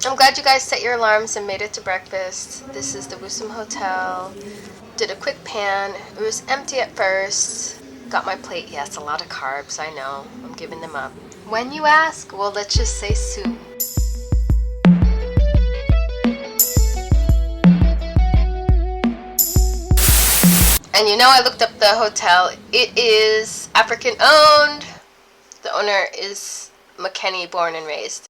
I'm glad you guys set your alarms and made it to breakfast. This is the Wusum Hotel. Did a quick pan. It was empty at first. Got my plate. Yes, a lot of carbs. I know. I'm giving them up. When you ask, well, let's just say soon. And you know, I looked up the hotel. It is African owned. The owner is Makeni, born and raised.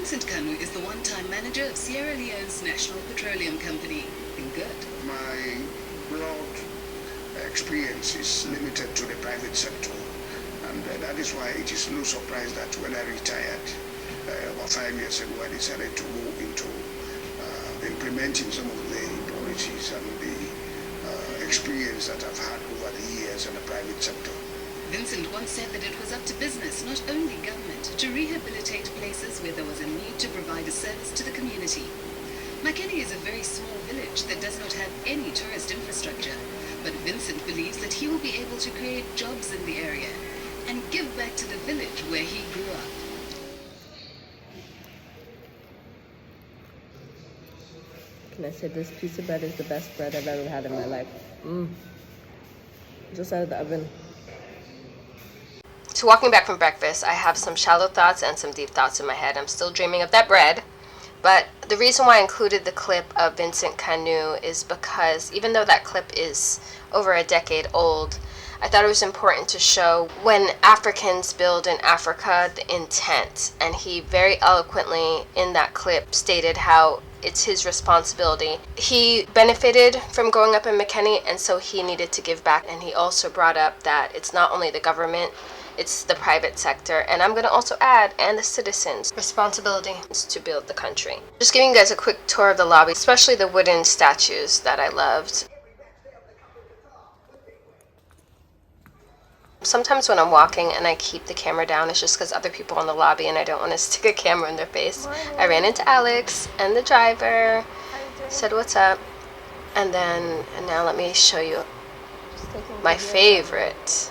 Vincent Kanu is the one-time manager of Sierra Leone's National Petroleum Company. Been good. My broad experience is limited to the private sector, and that is why it is no surprise that when I retired about 5 years ago, I decided to go into implementing some of the policies and the experience that I've had over the years in the private sector. Vincent once said that it was up to business, not only government, to rehabilitate places where there was a need to provide a service to the community. Makeni is a very small village that does not have any tourist infrastructure, but Vincent believes that he will be able to create jobs in the area and give back to the village where he grew up. Can I say this piece of bread is the best bread I've ever had in my life. Just out of the oven. So walking back from breakfast, I have some shallow thoughts and some deep thoughts in my head. I'm still dreaming of that bread. But the reason why I included the clip of Vincent Kanu is because even though that clip is over a decade old, I thought it was important to show when Africans build in Africa, the intent. And he very eloquently in that clip stated how it's his responsibility. He benefited from growing up in Makeni, and so he needed to give back. And he also brought up that it's not only the government, it's the private sector, and I'm going to also add, and the citizens' responsibility is to build the country. Just giving you guys a quick tour of the lobby, especially the wooden statues that I loved. Sometimes when I'm walking and I keep the camera down, it's just because other people in the lobby and I don't want to stick a camera in their face. I ran into Alex and the driver, said what's up, and now let me show you my favorite.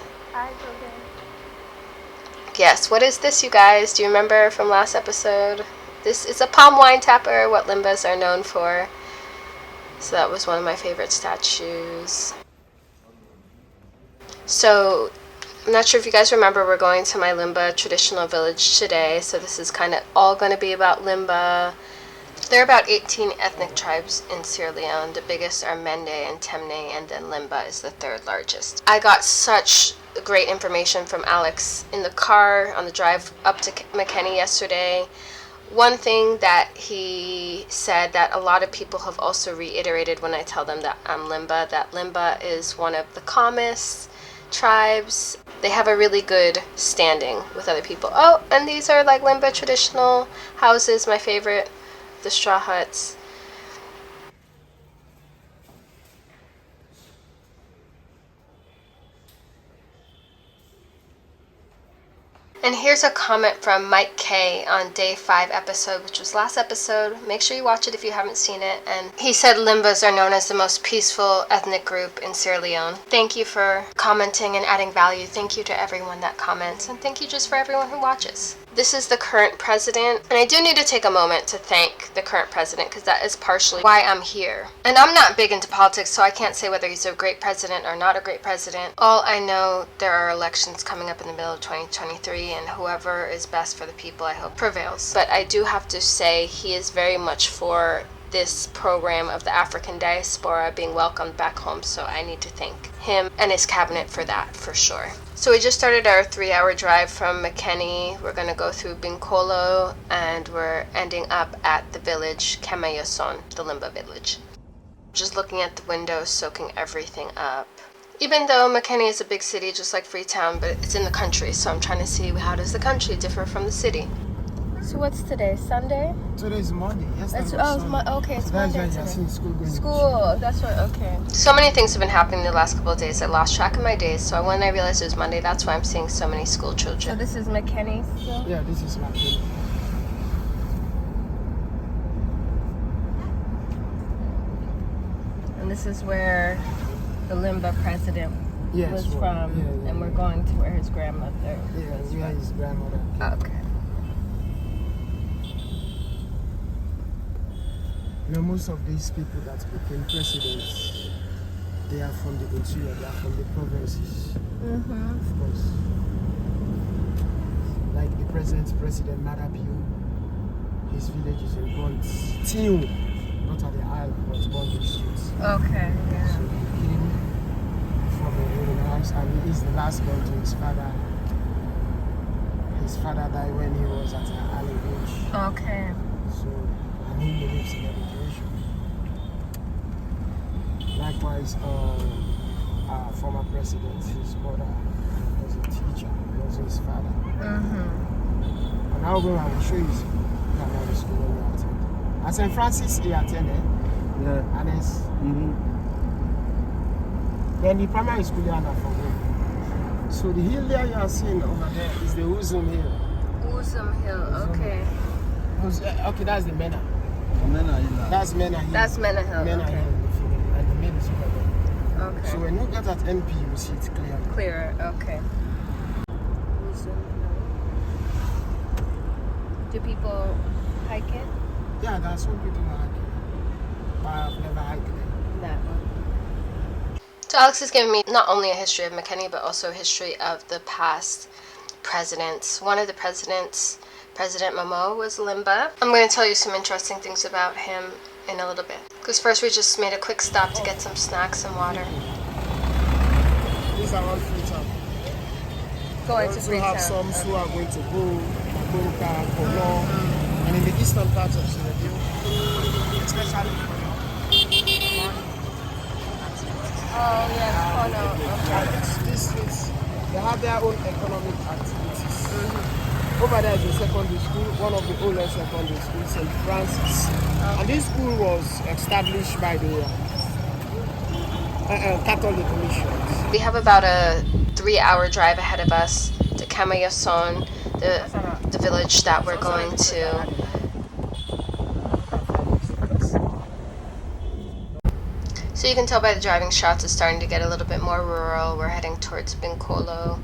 Yes, what is this, you guys? Do you remember from last episode? This is a palm wine tapper, what Limbas are known for. So that was one of my favorite statues. So, I'm not sure if you guys remember, we're going to my Limba Traditional Village today. So this is kind of all going to be about Limba. There are about 18 ethnic tribes in Sierra Leone. The biggest are Mende and Temne, and then Limba is the third largest. I got such great information from Alex in the car on the drive up to Makeni yesterday. One thing that he said that a lot of people have also reiterated when I tell them that I'm Limba, that Limba is one of the calmest tribes. They have a really good standing with other people. Oh, and these are like Limba traditional houses, my favorite, the straw huts. And here's a comment from Mike K on day 5 episode, which was last episode. Make sure you watch it if you haven't seen it. And he said Limbas are known as the most peaceful ethnic group in Sierra Leone. Thank you for commenting and adding value. Thank you to everyone that comments. And thank you just for everyone who watches. This is the current president. And I do need to take a moment to thank the current president because that is partially why I'm here. And I'm not big into politics, so I can't say whether he's a great president or not a great president. All I know, there are elections coming up in the middle of 2023, and whoever is best for the people, I hope, prevails. But I do have to say he is very much for this program of the African Diaspora being welcomed back home, so I need to thank him and his cabinet for that, for sure. So we just started our 3-hour drive from Makeni. We're going to go through Binkolo, and we're ending up at the village Kamayason, the Limba village. Just looking at the windows, soaking everything up. Even though Makeni is a big city, just like Freetown, but it's in the country, so I'm trying to see how does the country differ from the city. So what's today? Sunday? Today is Monday. Yes, it's okay, it's Monday. Monday today. School, that's right, okay. So many things have been happening the last couple of days. I lost track of my days, so when I realized it was Monday, that's why I'm seeing so many school children. So this is Makeni still? Yeah, this is Makeni. And this is where the Limba president was from, and we're going to where his grandmother was where his grandmother. Okay. Most of these people that became presidents, they are from the interior, they are from the provinces. Of course. Like the present President Marabio, his village is in Bond, still not at the island, but Bond district. Okay, yeah. So he came from a really nice, and he is the last born to his father. His father died when he was at an early age. Okay. So, and he believes in education. Likewise, our former president, his brother was a teacher, he was his father. And now I will show you primary school when you attend. At St. Francis, he attended. Yeah. And it's, then the primary school here and for home. So the hill there you are seeing over there is the Wusum Hill. Wusum Hill, okay. Okay, that's the Mena. That's Mena Hill. That's Mena Hill, Mena okay. Hill, and the main is over there. Okay. So when you get at NP, you will see it clear. Clearer, okay. Do people hike it? Yeah, there are some people who hike it. But I've never hiked it. That one. So Alex is giving me not only a history of Makeni, but also a history of the past presidents. One of the presidents, President Momo, was Limba. I'm going to tell you some interesting things about him in a little bit. Because first we just made a quick stop to get some snacks and water. These are all Freetown. Going to We also Freetown. have some who are going to Boka, Kolo, and in the eastern part of Sierra Leone, especially Oh yes, These they have their own economic activities. Over there is a secondary school, one of the oldest secondary schools, St. Francis. And this school was established by the Catholic missions. We have about a 3-hour drive ahead of us to Kamayason, the village that we're going to. So you can tell by the driving shots it's starting to get a little bit more rural. We're heading towards Binkolo,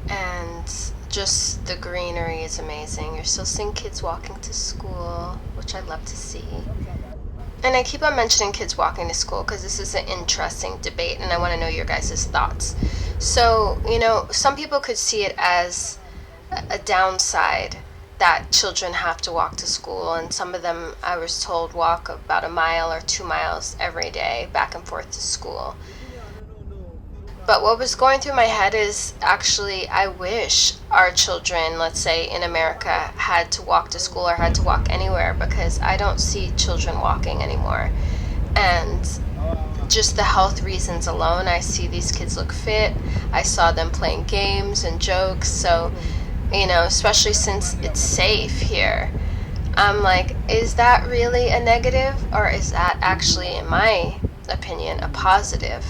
and just the greenery is amazing. You're still seeing kids walking to school, which I love to see. And I keep on mentioning kids walking to school because this is an interesting debate and I want to know your guys' thoughts. So, some people could see it as a downside that children have to walk to school, and some of them, I was told, walk about 1 mile or 2 miles every day back and forth to school. But what was going through my head is actually I wish our children, let's say in America, had to walk to school or had to walk anywhere, because I don't see children walking anymore. And just the health reasons alone, I see these kids look fit. I saw them playing games and jokes. So, especially since it's safe here, I'm like, is that really a negative, or is that actually, in my opinion, a positive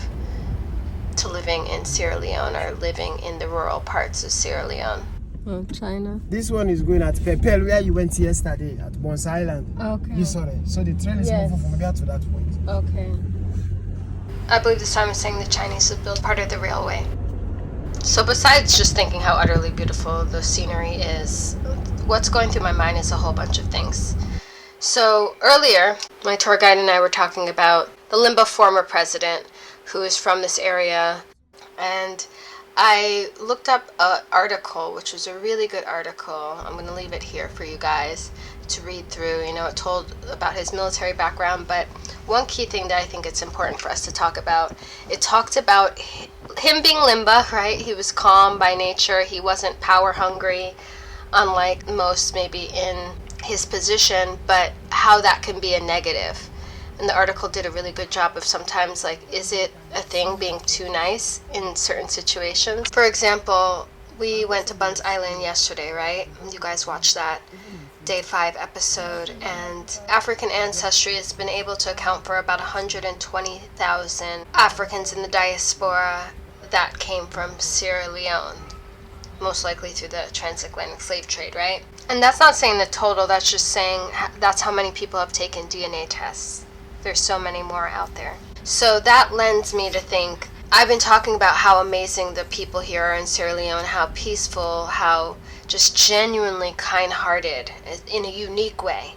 to living in Sierra Leone or living in the rural parts of Sierra Leone? Oh, China. This one is going at Pepel, where you went yesterday at Bons Island. Okay. You saw it. So the trail is moving from there to that point. Okay. I believe this time is saying the Chinese have built part of the railway. So besides just thinking how utterly beautiful the scenery is, what's going through my mind is a whole bunch of things. So earlier, my tour guide and I were talking about the Limba former president, who is from this area, and I looked up an article, which was a really good article. I'm going to leave it here for you guys to read through. It told about his military background, but one key thing that I think it's important for us to talk about, it talked about him being Limba, right? He was calm by nature. He wasn't power hungry, unlike most maybe in his position, but how that can be a negative. And the article did a really good job of sometimes, is it a thing being too nice in certain situations? For example, we went to Buns Island yesterday, right? You guys watched that Day 5 episode, and African ancestry has been able to account for about 120,000 Africans in the diaspora that came from Sierra Leone, most likely through the transatlantic slave trade, right? And that's not saying the total, that's just saying that's how many people have taken DNA tests. There's so many more out there. So that lends me to think, I've been talking about how amazing the people here are in Sierra Leone, how peaceful, how just genuinely kind-hearted in a unique way.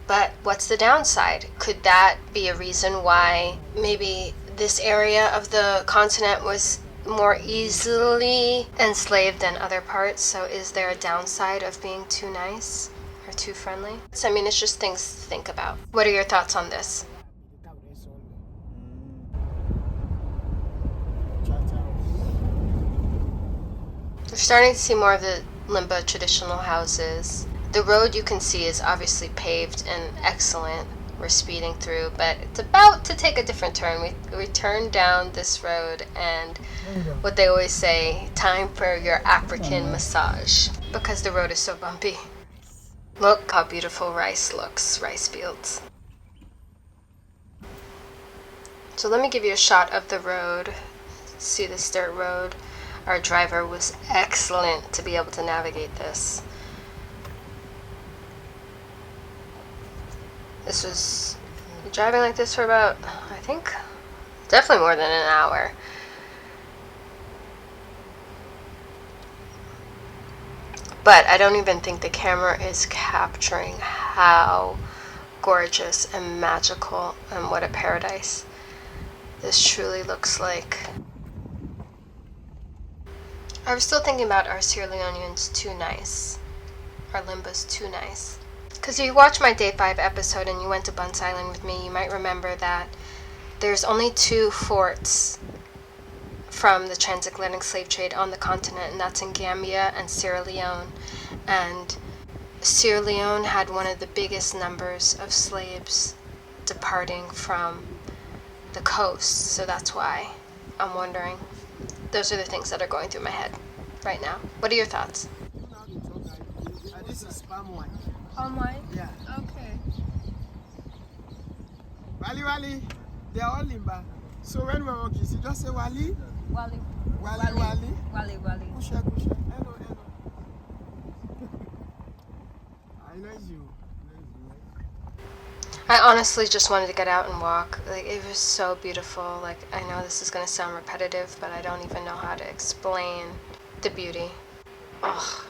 But what's the downside? Could that be a reason why maybe this area of the continent was more easily enslaved than other parts? So is there a downside of being too nice or too friendly? So, I mean, it's just things to think about. What are your thoughts on this? We're starting to see more of the Limba traditional houses. The road you can see is obviously paved and excellent. We're speeding through, but it's about to take a different turn. We turned down this road, and what they always say, time for your African massage, because the road is so bumpy. Look how beautiful rice looks, rice fields. So let me give you a shot of the road. See this dirt road? Our driver was excellent to be able to navigate this. This was driving like this for about, I think, definitely more than an hour. But I don't even think the camera is capturing how gorgeous and magical and what a paradise this truly looks like. I was still thinking about our Sierra Leoneans too nice. Our Limbas too nice. Because if you watched my Day 5 episode and you went to Bunce Island with me, you might remember that there's only 2 forts from the transatlantic slave trade on the continent, and that's in Gambia and Sierra Leone. And Sierra Leone had one of the biggest numbers of slaves departing from the coast, so that's why I'm wondering. Those are the things that are going through my head right now. What are your thoughts? This is palm wine. Palm wine? Yeah. Okay. Wali, they are all Limba. So when we're walking, you just say Wali. Wali. Wali. Kusha. Hello. I know you. I honestly just wanted to get out and walk. Like, it was so beautiful. Like, I know this is going to sound repetitive, but I don't even know how to explain the beauty. Ugh.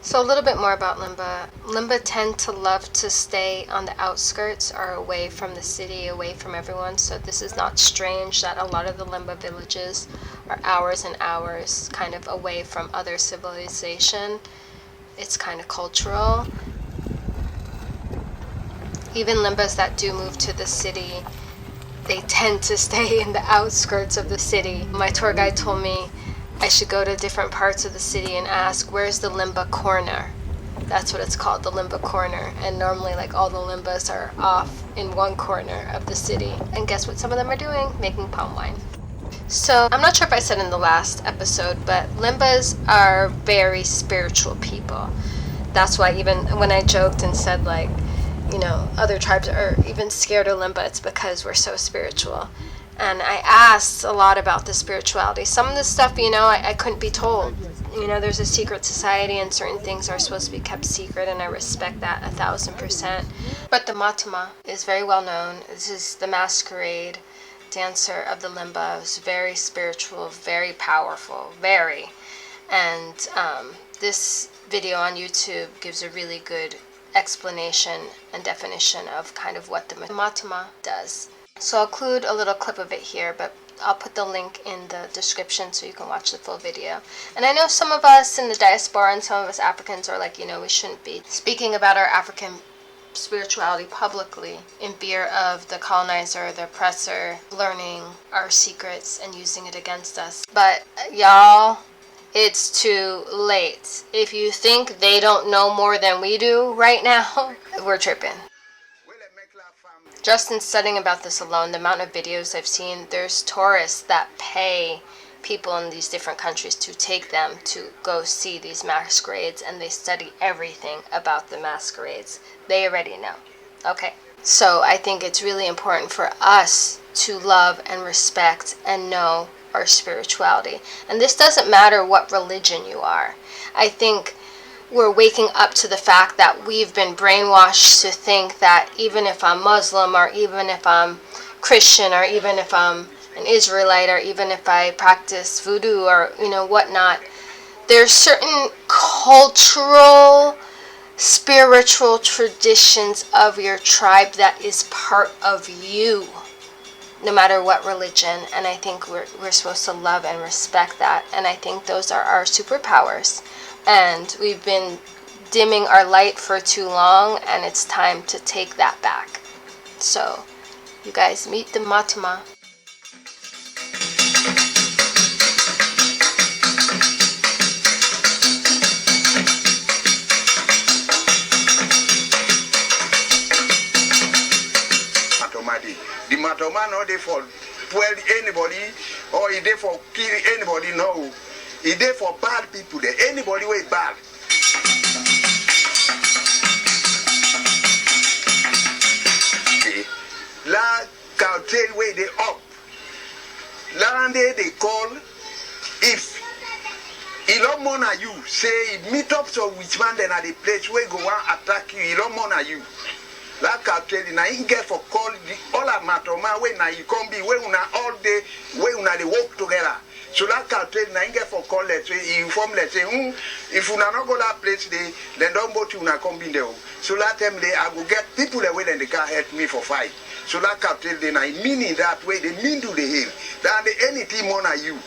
So a little bit more about Limba. Limba tend to love to stay on the outskirts or away from the city, away from everyone. So this is not strange that a lot of the Limba villages are hours and hours kind of away from other civilization. It's kind of cultural. Even Limbas that do move to the city, they tend to stay in the outskirts of the city. My tour guide told me I should go to different parts of the city and ask, where's the Limba corner? That's what it's called, the Limba corner. And normally, like, all the Limbas are off in one corner of the city. And guess what some of them are doing? Making palm wine. So, I'm not sure if I said in the last episode, but Limbas are very spiritual people. That's why even when I joked and said, like, you know, other tribes are even scared of Limba, it's because we're so spiritual. And I asked a lot about the spirituality. Some of the stuff, you know, I couldn't be told. You know, there's a secret society and certain things are supposed to be kept secret, and I respect that 1,000%. But the Matama is very well known. This is the masquerade dancer of the Limba. It's very spiritual, very powerful, very. And this video on YouTube gives a really good explanation and definition of kind of what the Matama does. So I'll include a little clip of it here, but I'll put the link in the description so you can watch the full video. And I know some of us in the diaspora and some of us Africans are like, you know, we shouldn't be speaking about our African spirituality publicly in fear of the colonizer, the oppressor, learning our secrets and using it against us. But y'all, it's too late. If you think they don't know more than we do right now, we're tripping. Just in studying about this alone, the amount of videos I've seen, there's tourists that pay people in these different countries to take them to go see these masquerades, and they study everything about the masquerades. They already know. Okay. So I think it's really important for us to love and respect and know our spirituality. And this doesn't matter what religion you are. I think we're waking up to the fact that we've been brainwashed to think that even if I'm Muslim, or even if I'm Christian, or even if I'm an Israelite, or even if I practice voodoo or, you know, whatnot, there's certain cultural spiritual traditions of your tribe that is part of you, no matter what religion. And I think we're supposed to love and respect that. And I think those are our superpowers. And we've been dimming our light for too long, and it's time to take that back. So, you guys, meet the Matama. The Matoma no dey for well anybody or he dey for kill anybody, no. He dey for bad people there. Anybody wey bad. La cartel way they up. Land they call if he don't mona you say meet up so which man then at the place where go and attack you, he don't mona you. La cartel na in get for call the all a matoma when na you come be where una all day where una they work together. So that cartel na in get for call let's say inform let's say if una not go that place they then don't go to una come be there. So that time they I go get people away then they can't help me for fight. So that cartel then I mean in that way they mean to the hill. Then anything on you.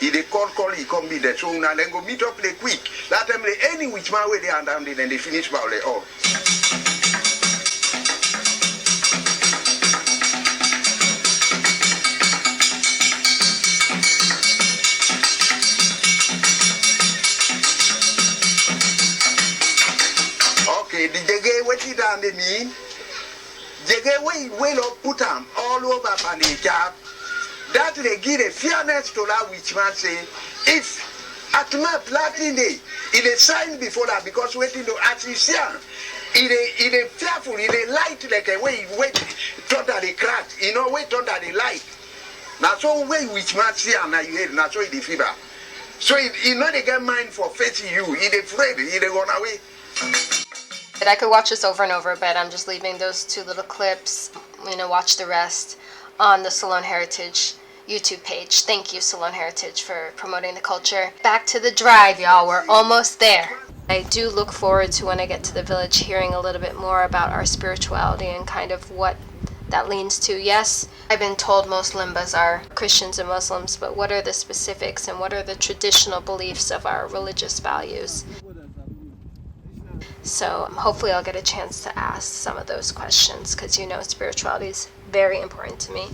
If they call, he come be there. So now then go meet up play quick. That time they any which man way they are down there then they finish about they all. Okay, the jege what it down they mean? Jege way will put them all over on the job. That they give a fairness to that which man say, if at my platinum day, it is signed before that because waiting to artisan, it is fearful, it is light like a way wait thought that they cracked, you know, wait thought that they light. Now so way which man see and now you hear now so it is fever. So it not they get mind for facing you, it is afraid, it is gone away. I could watch this over and over, but I'm just leaving those two little clips, watch the rest on the Salone Heritage YouTube page. Thank you, Salone Heritage, for promoting the culture. Back to the drive, y'all. We're almost there. I do look forward to when I get to the village hearing a little bit more about our spirituality and kind of what that leans to. Yes, I've been told most Limbas are Christians and Muslims, but what are the specifics and what are the traditional beliefs of our religious values? So hopefully I'll get a chance to ask some of those questions because spirituality is very important to me.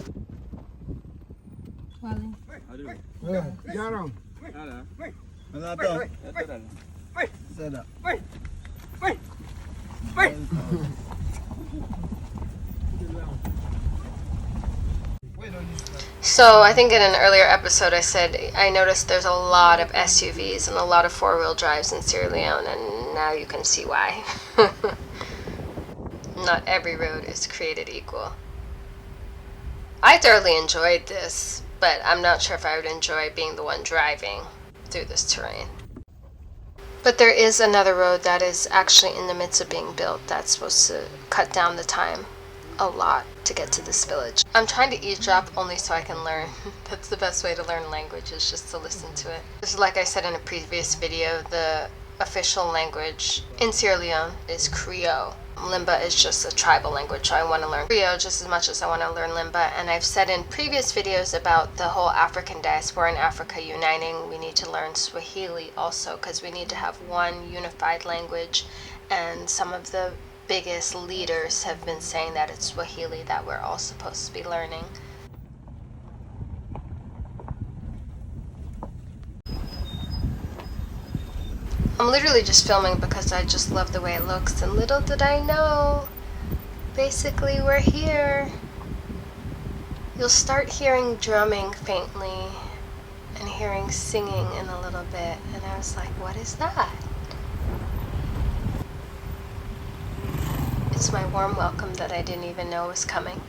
So I think in an earlier episode I said I noticed there's a lot of SUVs and a lot of four-wheel drives in Sierra Leone, and now you can see why. Not every road is created equal. I thoroughly enjoyed this, but I'm not sure if I would enjoy being the one driving through this terrain. But there is another road that is actually in the midst of being built that's supposed to cut down the time a lot to get to this village. I'm trying to eavesdrop only so I can learn. That's the best way to learn language, is just to listen to it. Just like I said in a previous video, the official language in Sierra Leone is Creole. Limba is just a tribal language, so I want to learn Creole just as much as I want to learn Limba. And I've said in previous videos about the whole African diaspora in Africa uniting, we need to learn Swahili also, because we need to have one unified language. And some of the biggest leaders have been saying that it's Swahili that we're all supposed to be learning. I'm literally just filming because I just love the way it looks, and little did I know, basically we're here. You'll start hearing drumming faintly and hearing singing in a little bit, and I was like, what is that? It's my warm welcome that I didn't even know was coming.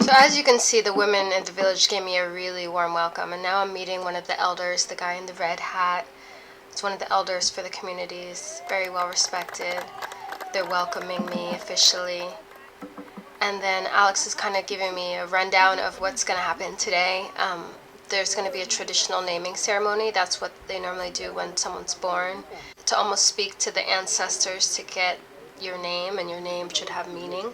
So as you can see, the women in the village gave me a really warm welcome, and now I'm meeting one of the elders, the guy in the red hat. It's one of the elders for the communities, very well respected. They're welcoming me officially. And then Alex is kind of giving me a rundown of what's going to happen today. There's going to be a traditional naming ceremony. That's what they normally do when someone's born, to almost speak to the ancestors to get your name, and your name should have meaning.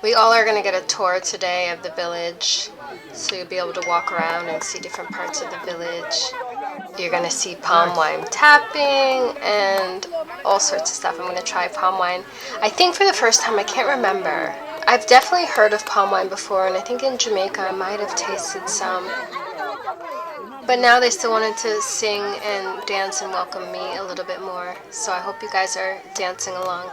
We all are going to get a tour today of the village, so you'll be able to walk around and see different parts of the village. You're going to see palm wine tapping and all sorts of stuff. I'm going to try palm wine. I think for the first time, I can't remember. I've definitely heard of palm wine before, and I think in Jamaica I might have tasted some. But now they still wanted to sing and dance and welcome me a little bit more. So I hope you guys are dancing along.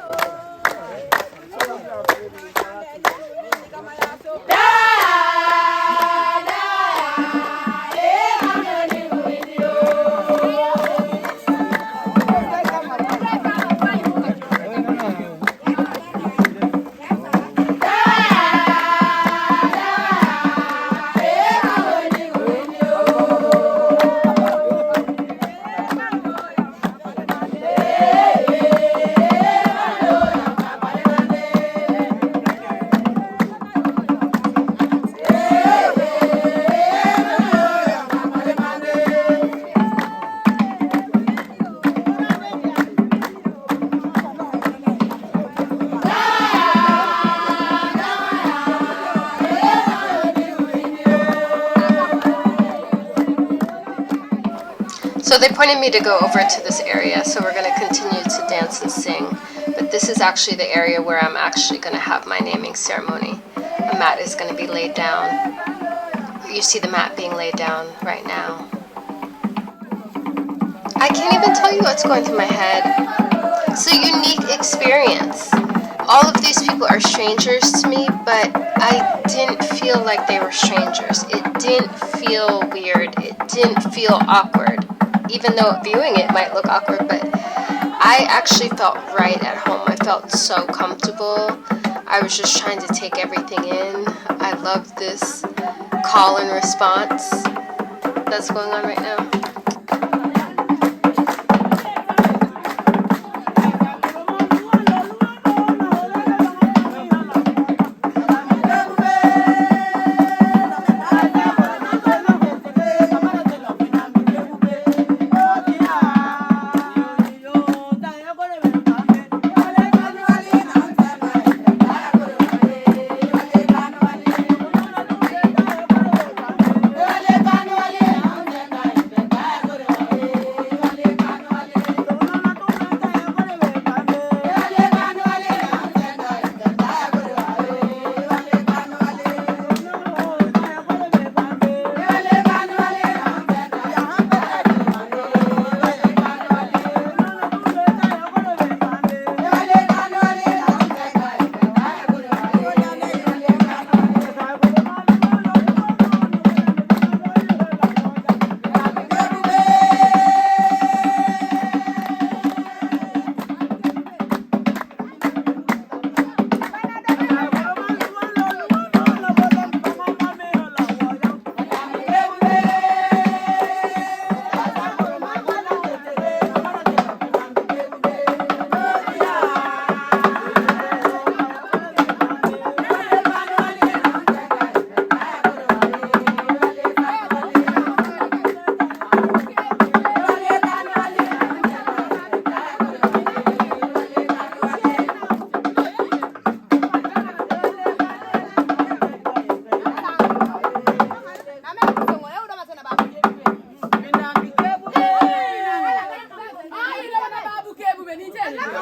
So they pointed me to go over to this area, so we're going to continue to dance and sing. But this is actually the area where I'm actually going to have my naming ceremony. A mat is going to be laid down. You see the mat being laid down right now. I can't even tell you what's going through my head. It's a unique experience. All of these people are strangers to me, but I didn't feel like they were strangers. It didn't feel weird. It didn't feel awkward. Even though viewing it might look awkward, but I actually felt right at home. I felt so comfortable. I was just trying to take everything in. I loved this call and response that's going on right now.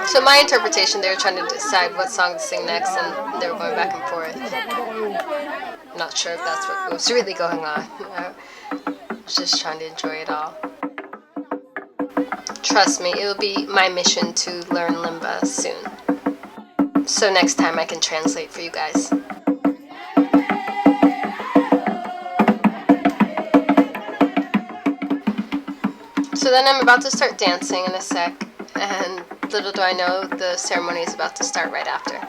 So my interpretation, they were trying to decide what song to sing next, and they were going back and forth. I'm not sure if that's what was really going on. I was just trying to enjoy it all. Trust me, it will be my mission to learn Limba soon. so next time I can translate for you guys. So then I'm about to start dancing in a sec, and little do I know the ceremony is about to start right after.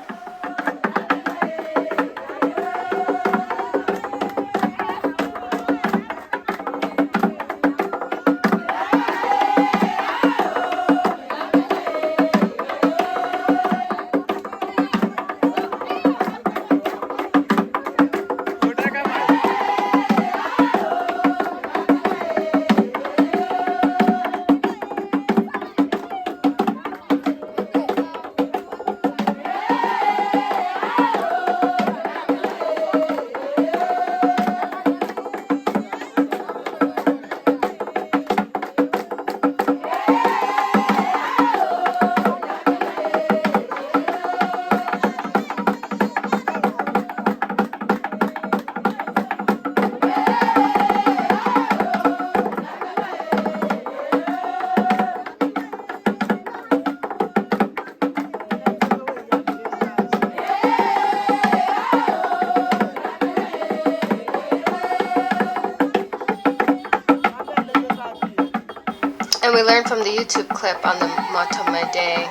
And we learned from the YouTube clip on the Motomede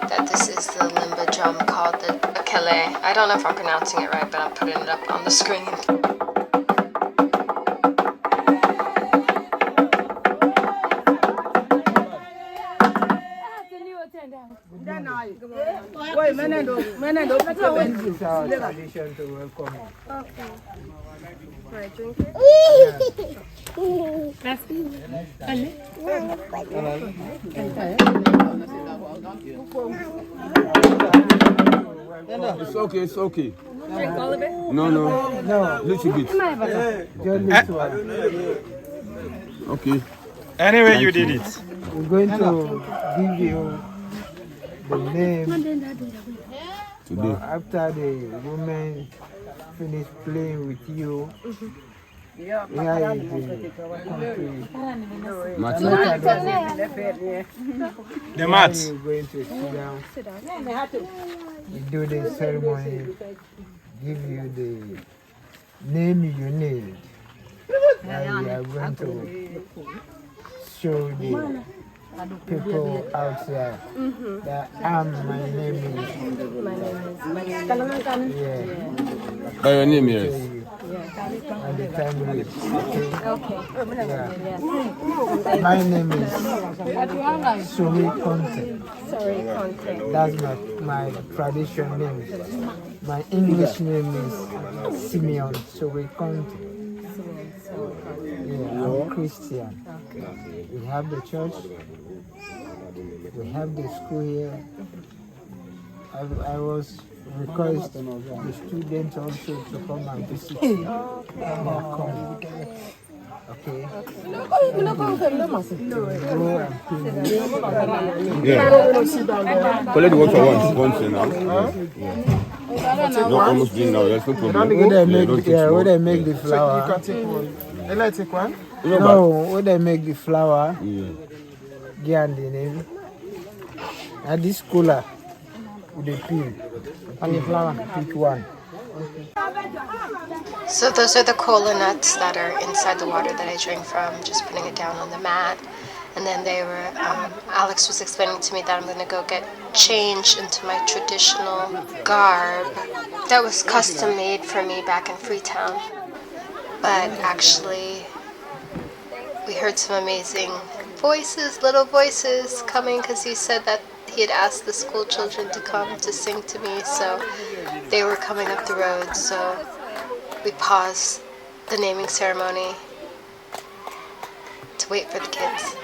that this is the Limba drum called the Makeni. I don't know if I'm pronouncing it right, but I'm putting it up on the screen. This is our tradition to welcome you. Okay. Can I drink it? It's okay, it's okay. Drink all of it? No. Little bit. Just this one. Okay. Anyway, you did it. We're going to give you the name Today. after the women finish playing with you. Here is the country. The mats. You're going to sit down. We do the ceremony, give you the name you need. And we are going to show the people outside that my name is. Yeah. By your name, yes. And the time is okay. Yeah. My name is Suri Conte. That's my traditional name. My English name is Simeon Suri Conte. Yeah, I'm Christian. We have the church. We have the school here. I was request the students also to come and visit. Okay. Yeah. Collect the work for once now. No, almost doing now. There's no problem. Where they make the flower. You can take one. I take one. No, where they make the flower. Yeah, the name. And this cooler with the peel. And the flower, pick one. So those are the cola nuts that are inside the water that I drank from, just putting it down on the mat. And then they were, Alex was explaining to me that I'm going to go get changed into my traditional garb that was custom made for me back in Freetown. But actually, we heard some amazing voices, little voices coming, because he said that he had asked the school children to come to sing to me, so they were coming up the road. So we paused the naming ceremony to wait for the kids.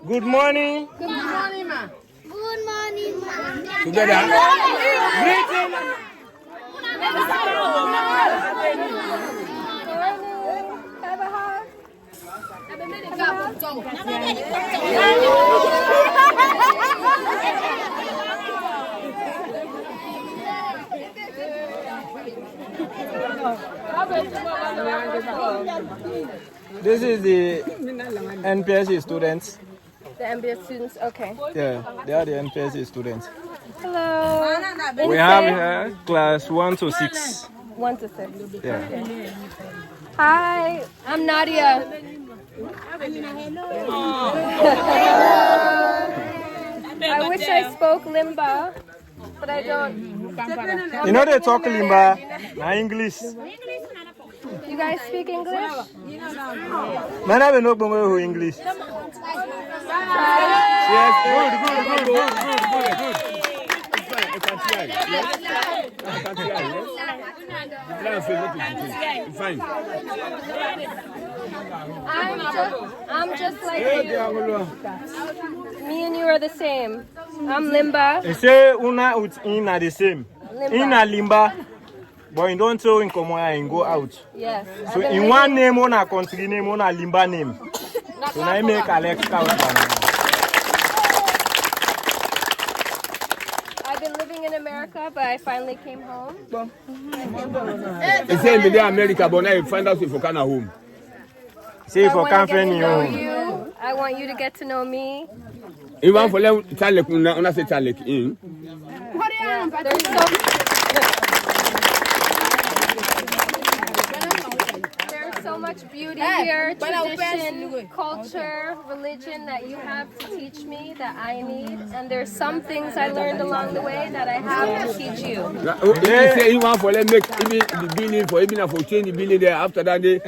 Good morning. Good morning, ma. Good morning, ma. Together. Greeting. Have a hug. This is the NPSC students. The MBS students, okay. Yeah, they are the NPSC students. Hello. We have here class 1 to 6. 1 to 6. Yeah. Hi, I'm Nadia. I wish I spoke Limba, but I don't. You know they talk Limba, not English. You guys speak English? Man, I don't know who English. Yes, good. Fine. I'm just like you. Me and you are the same. I'm Limba. They say una ut in are the same. In a Limba, but you don't throw in Kamayason and go out. Yes. So in one name, on a country name, on a Limba name. So now I make Alex count. I've been living in America, but I finally came home. They say in America, but now you find out if you can at home. See I if you want can't to get to find know you. you. I want you to get to know me. Even for them, Talek, una say Talek in. There's so much beauty here, tradition, culture, religion that you have to teach me that I need. And there's some things I learned along the way that I have to teach you. They say even for them make even the building for even for change the building there after that they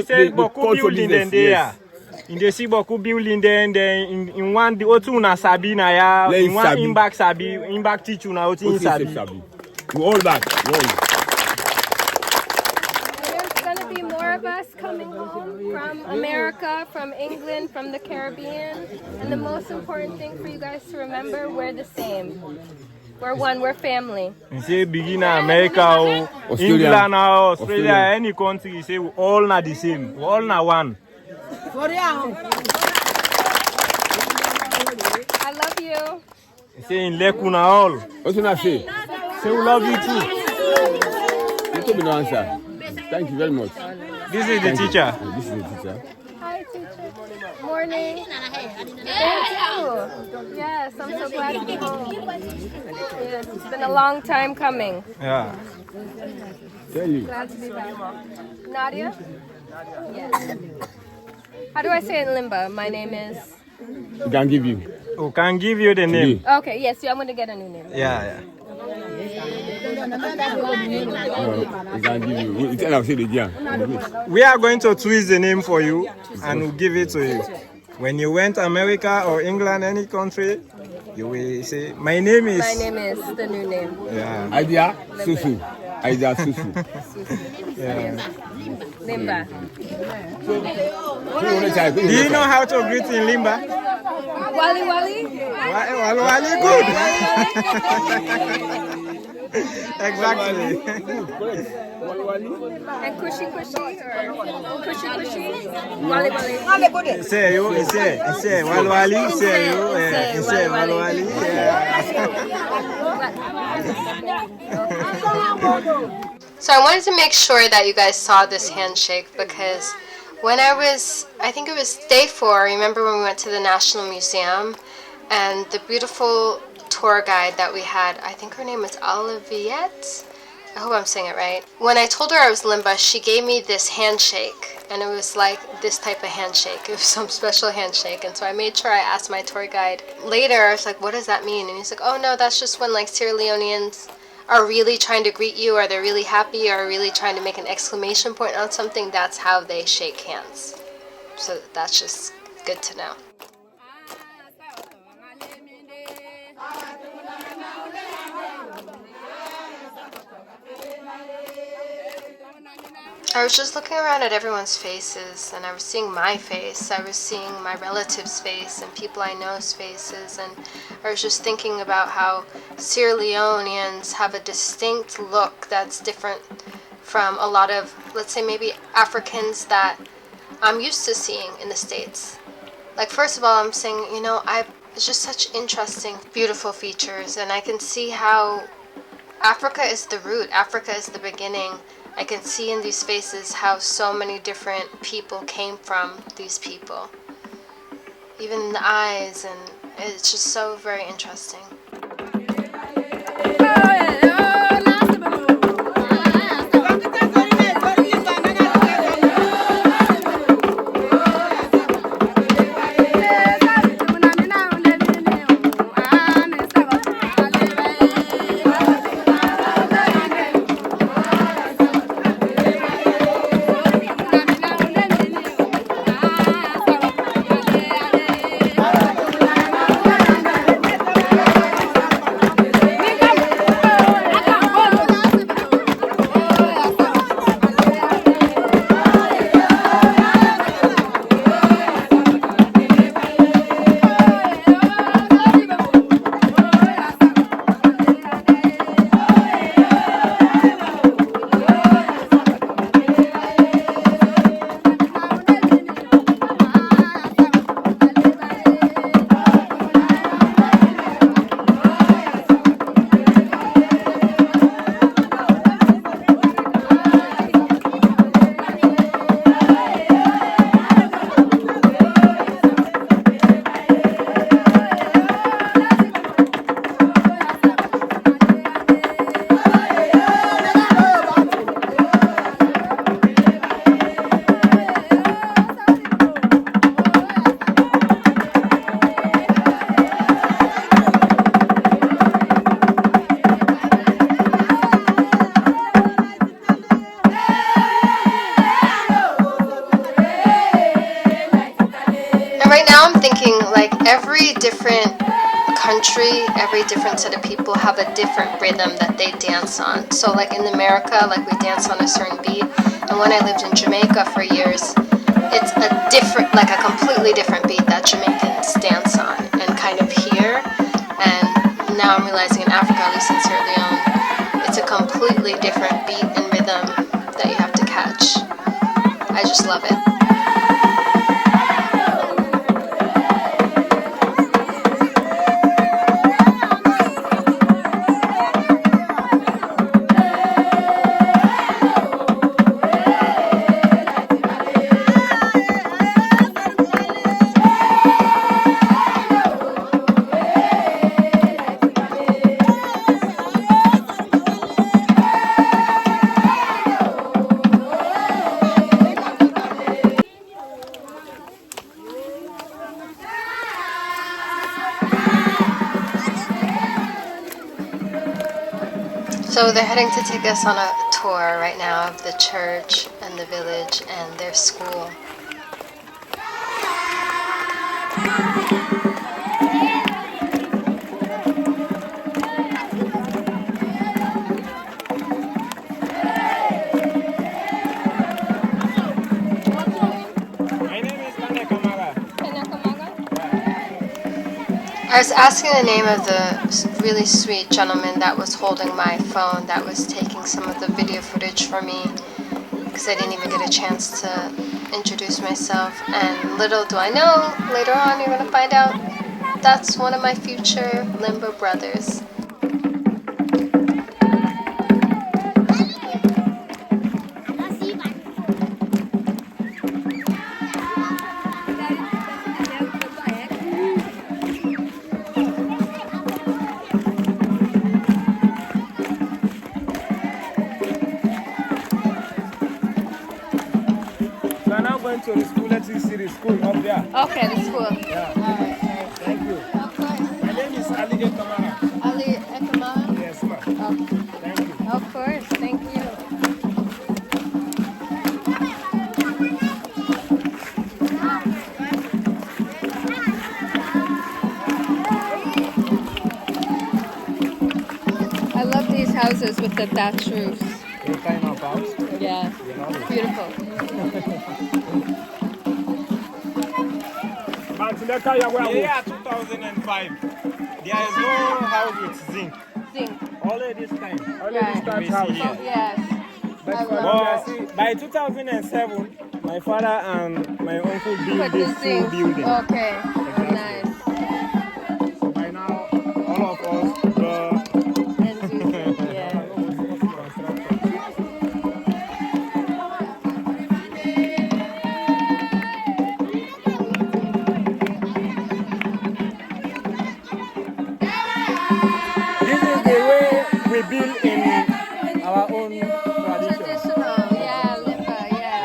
say beaucoup building then there. In the see beaucoup building then in one the otu na sabi na ya in one in back sabi in back teach una otu in sabi. We all back. There's gonna be more of us coming home from America, from England, from the Caribbean. And the most important thing for you guys to remember, we're the same. We're one, we're family. You say begin America or England or Australia, any country, you say we all not the same. We all not one. I love you. You say in Lekuna all. What you say? Say we love you too. You told me no answer. Thank you very much. This is the teacher. This is the teacher. Hi, teacher. Morning. Thank you. Yes, I'm so glad to be home. Yes, it's been a long time coming. Yeah. Tell you. Glad to be back. Nadia? Yes. How do I say it in Limba? My name is... We can give you. We can give you the name. Okay, yes, I'm going to get a new name. Yeah. We can give you. We tell us the We are going to twist the name for you and we'll give it to you. When you went to America or England, any country, you will say, my name is... My name is the new name. Yeah. Idea Susu. Idea Susu. Yeah. Limba. Do you know how to greet in Limba? Wali Wali? Wali Wali, good. Exactly. And Kushi Kushi or Kushi Kushi? Wali Wali. Say you, say Wali Wali, say you, say Wali Wali. So I wanted to make sure that you guys saw this handshake because when I think it was day 4, remember when we went to the National Museum and the beautiful tour guide that we had, I think her name was Oliviette. I hope I'm saying it right. When I told her I was Limba, she gave me this handshake and it was like this type of handshake. It was some special handshake. And so I made sure I asked my tour guide later. I was like, what does that mean? And he's like, oh no, that's just when like Sierra Leoneans are really trying to greet you, or they're really happy, or really trying to make an exclamation point on something. That's how they shake hands. So that's just good to know. I was just looking around at everyone's faces, and I was seeing my face, I was seeing my relatives' face, and people I know's faces, and I was just thinking about how Sierra Leoneans have a distinct look that's different from a lot of, let's say, maybe Africans that I'm used to seeing in the States. Like, first of all, I'm saying, it's just such interesting, beautiful features, and I can see how Africa is the root, Africa is the beginning. I can see in these faces how so many different people came from these people. Even in the eyes, and it's just so very interesting. Every different country, every different set of people have a different rhythm that they dance on. So like in America, like we dance on a certain beat. And when I lived in Jamaica for years, it's a different, like a completely different beat that Jamaicans dance on. And kind of here, and now I'm realizing in Africa, at least in Sierra Leone, it's a completely different beat and rhythm that you have to catch. I just love it. So they're heading to take us on a tour right now of the church and the village and their school. I was asking the name of the really sweet gentleman that was holding my phone, that was taking some of the video footage for me, because I didn't even get a chance to introduce myself. And little do I know, later on you're going to find out that's one of my future Limba brothers. To the school, let's see the school up there. Okay, the school. Yeah. Alright. Thank you. Of course. My name is Ali Kamara. Ali Kamara? Yes, ma'am. Oh. Thank you. Of course, thank you. I love these houses with the thatch roofs. What kind of house? Yeah. Beautiful. Yeah, 2005. There is no house with zinc. Zinc. Only this kind. Only this kind We see house. here. Yes. Well, by 2007, my father and my uncle built this two buildings. Okay. Exactly. Nice. So by now, all of us draw. Yeah. This is the way we build in our own tradition. Traditional. Yeah, Limba. Yeah.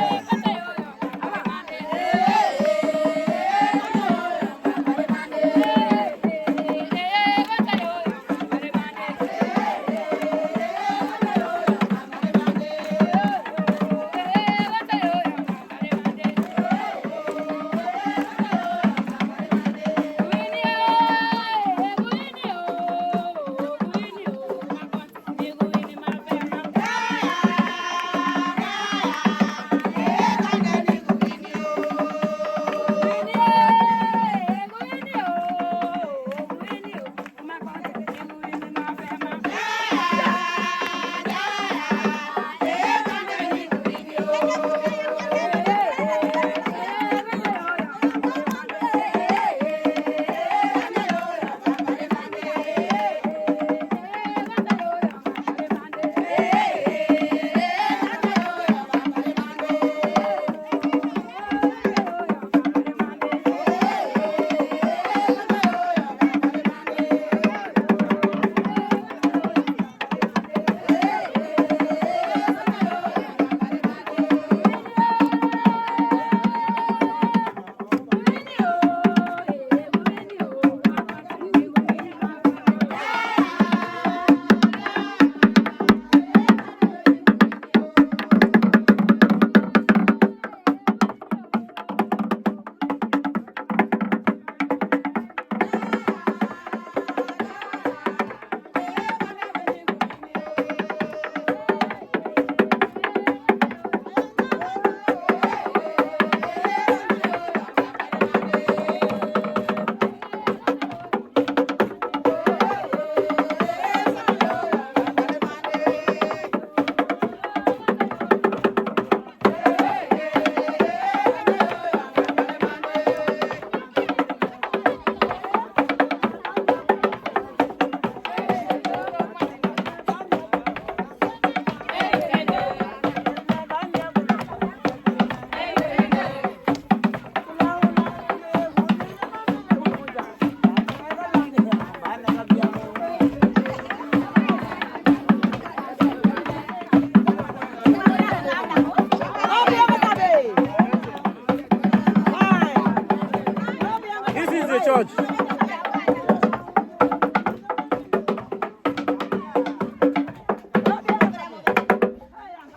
church.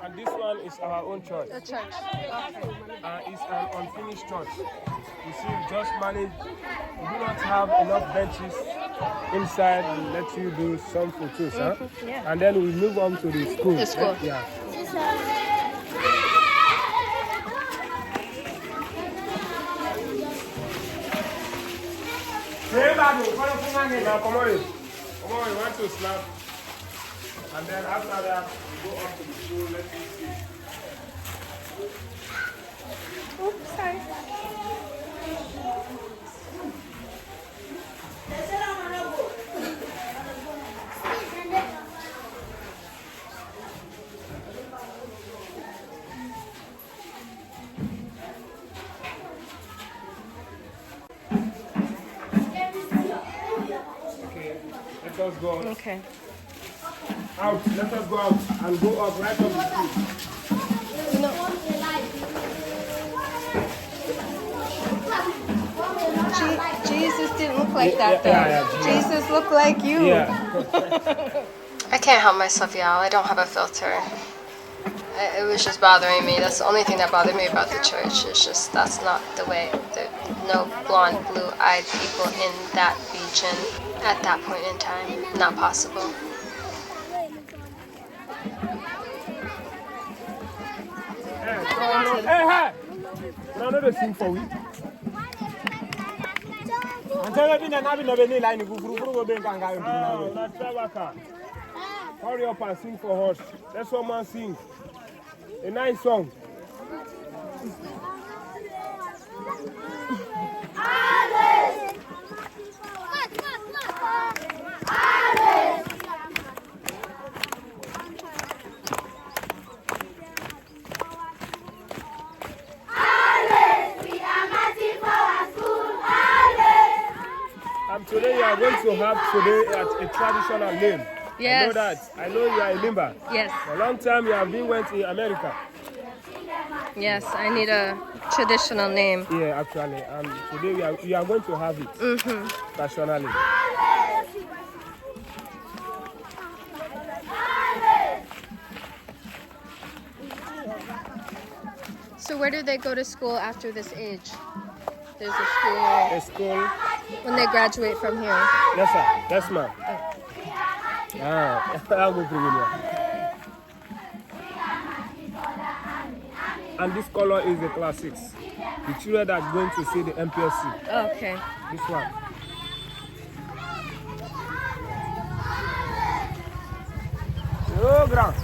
And this one is our own church. The church. Okay. It's an unfinished church. You see, we just managed. We do not have enough benches inside and let you do some photos, huh? Yeah. And then we move on to the school. The school. Yeah. Now, come on, we want to slap. And then after that, we go up to the school, let me see. Oops, sorry. Let us go out. Okay. Out. Let us go out and go up right up the street. Jesus didn't look like that, though. Yeah. Jesus looked like you. Yeah. I can't help myself, y'all. I don't have a filter. It was just bothering me. That's the only thing that bothered me about the church. It's just that's not the way. No blonde, blue-eyed people in that region at that point in time. Not possible. to sing for we. Until we never been line go hurry up and sing for us. Let someone sing a nice song. Today you are going to have a traditional name. Yes. I know that. I know you are a Limba. Yes. For a long time you have been went in America. Yes, I need a traditional name. Yeah, actually. And today you are going to have it. Traditionally. So where do they go to school after this age? There's a school. A school. When they graduate from here. Yes, sir. Yes, ma'am. I'll go through with you. And this color is the class 6. The children that are going to see the MPSC. Okay. This one. Oh, grand.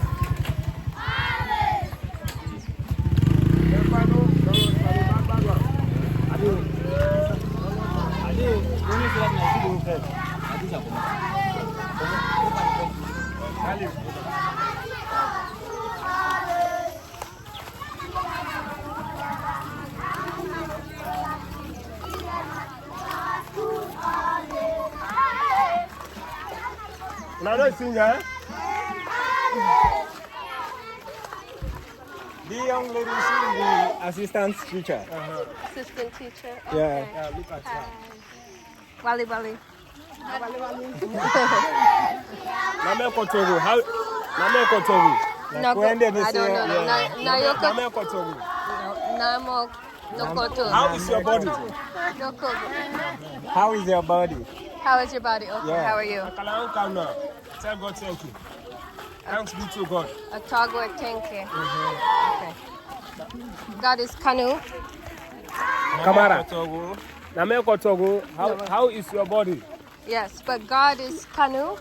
Now don't sing, eh? The young lady is the assistant teacher. Assistant teacher. Yeah. Okay. Yeah, look at her. Wali Wali. Name Kotogo. How? Name Kotogo. No, I don't know. Name Kotogo. Namo Nokoto. How is your body? Nokoto. How is your body? How is your body? Okay, Yeah. how are you? Tell God thank you. Thanks be to God. Otago Tenke. Okay. God is Kanu. Kamara. Name Kotogo. How is your body? Yes, but God is Kanu.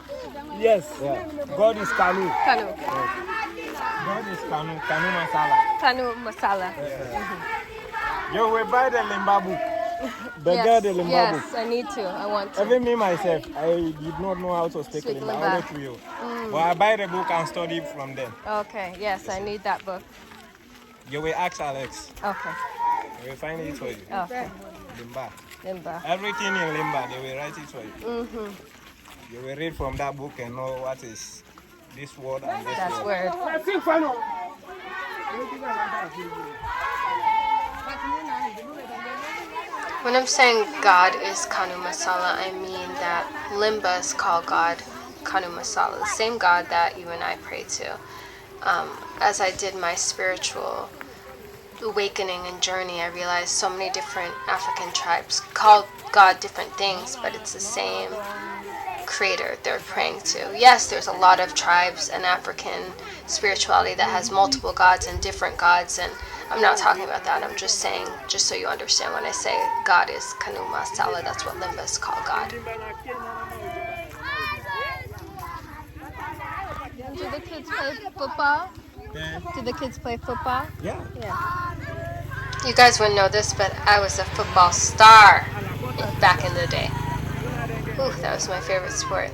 Yes. Yeah. God is Kanu. Kanu. God is Kanu. Kanu Masala. Kanu Masala. You will buy the Limba book. Yes, yes, I need to. I want to. Even me myself, I did not know how to speak Limba. I will to you. But I buy the book and study from them. Okay, yes, I need that book. You will ask Alex. Okay. They will find it for you. Okay. Limba. Limba. Everything in Limba, they will write it for you. You will read from that book and know what is this word and this That's word. word. When I'm saying God is Kanu Masala, I mean that Limba is called God Kanu Masala, the same God that you and I pray to. As I did my spiritual awakening and journey, I realized so many different African tribes call God different things, but it's the same creator they're praying to. Yes, there's a lot of tribes and African spirituality that has multiple gods and different gods, and I'm not talking about that. I'm just saying, just so you understand, when I say God is Kanu Masala, that's what Limba is called God. Do the kids play football? Do the kids play football? Yeah. You guys wouldn't know this, but I was a football star back in the day. Ooh, that was my favorite sport.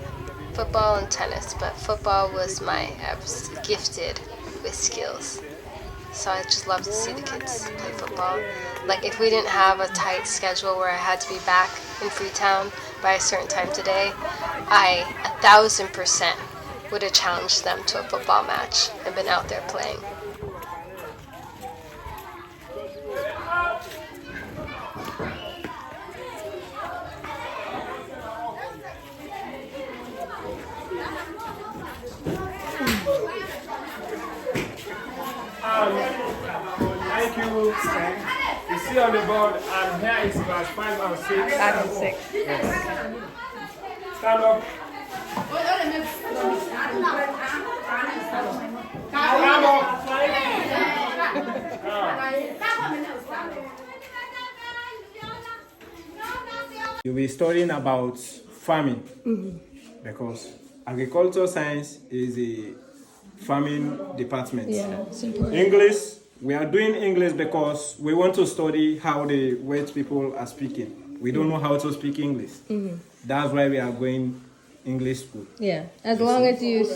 Football and tennis, but football was I was gifted with skills. So I just love to see the kids play football. Like if we didn't have a tight schedule where I had to be back in Freetown by a certain time today, I 1,000% would have challenged them to a football match and been out there playing. Thank you. You see on the board, and here is verse 5 and 6. 5 and 6. Yes. Stand up. Stand up. You'll be studying about farming because agricultural science is a farming department. Yeah, it's important. English, we are doing English because we want to study how the white people are speaking. We don't know how to speak English. That's why we are going English school. Yeah, as long as you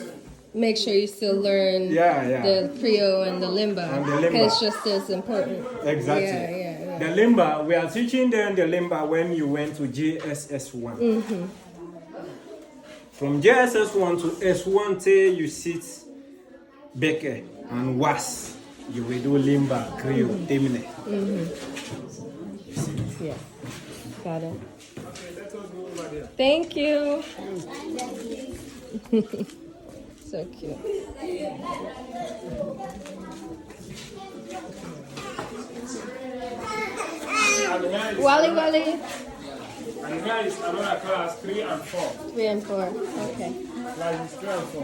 make sure you still learn the Creole and the Limba, because it's just as important. Exactly. Yeah. The Limba, we are teaching them the Limba when you went to JSS 1. From JSS 1 to S1 till you sit Beke and Was, you will do Limba, Creole, Temine. Yeah, got it. Thank you. So cute. Wally. And here is another class 3 and 4. 3 and 4. Okay. Class 3 and 4.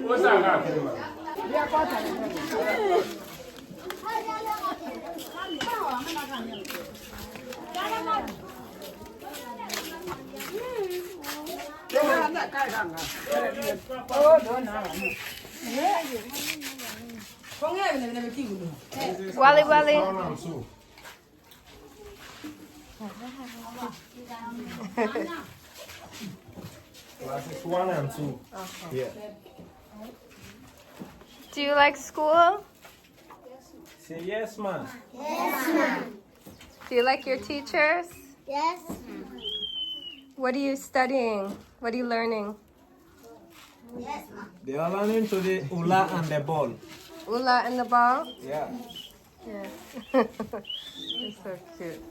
What's that? Wally. Classes 1 and 2. Yeah. Do you like school? Say yes, man. Do you like your teachers? Yes. What are you studying? What are you learning? Yes, They are learning today Ula and the ball. Ula and the ball? Yeah. Yeah. It's so cute.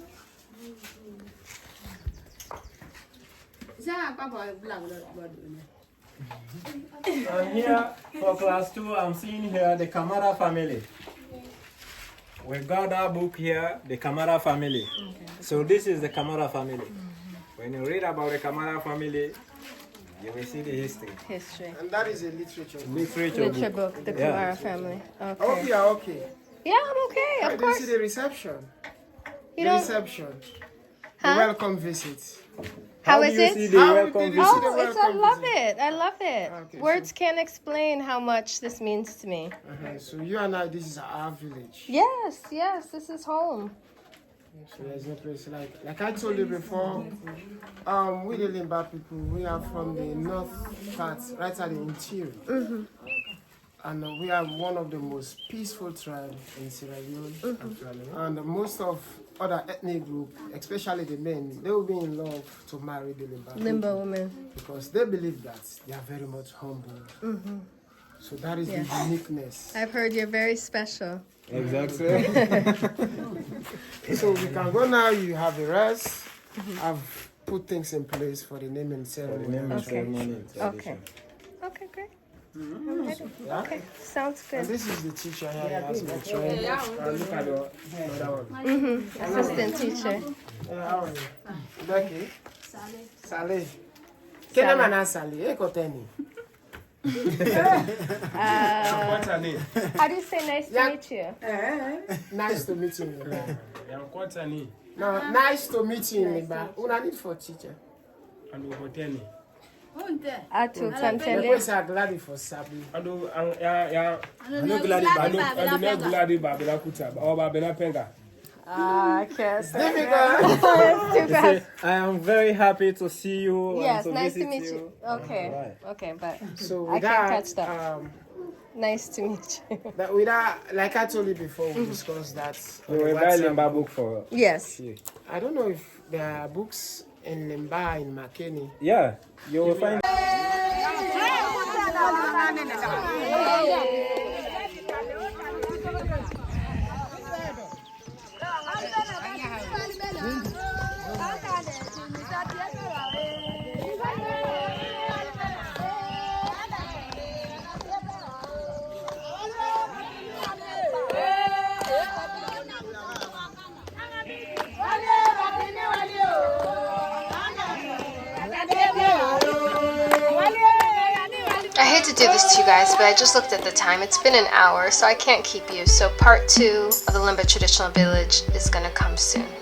And here for class 2, I'm seeing here the Kamara family. We got our book here, the Kamara family. So this is the Kamara family. When you read about the Kamara family, you will see the history. And that is a literature. Literature book, the Kamara family. Okay. I hope you are okay. Yeah, I'm okay, I of didn't course. see the reception. You The don't- reception. Huh? The welcome visit. How do is you it? see the How welcome did you visit? see the Oh, I welcome love visit? it. I love it. Okay, Words can't explain how much this means to me. So you and I, this is our village. Yes, this is home. So there's no place like I told you before. We the Limba people, we are from the north part, right at the interior. And we are one of the most peaceful tribes in Sierra Leone. And most of other ethnic groups, especially the men, they will be in love to marry the Limba people. Limba woman. Because they believe that they are very much humble. So that is the uniqueness. I've heard you're very special. Exactly. So we can go now, you have a rest. I've put things in place for the naming ceremony. Okay. Okay, great. I'm ready. Yeah? Okay, sounds And good. this is the teacher here, he has been trained. Look at the other one. Assistant teacher. How are you? Becky? Saleh. Kena mana Saleh? Eko teni. What's her name? How do you say nice to meet you? Nice to meet you. What's her name? No, nice to meet you, Liba. Una need for teacher. And Hoteni. Atu The Tantele. boys are glad for Sabi. And no gladi babela kuta or babela penga. Ah, I can't say Difficult. that. It's too fast. I am very happy to see you. Yes, and nice to visit meet you. Okay, okay, but So I with can't that, catch that. Nice to meet you. with that, like I told you before, we discussed that. You will buy Limba book for Yes. I don't know if there are books in Limba, in Makeni. Yeah, you will find. I hate to do this to you guys, but I just looked at the time. It's been an hour, so I can't keep you. So part 2 of the Limba Traditional Village is gonna come soon.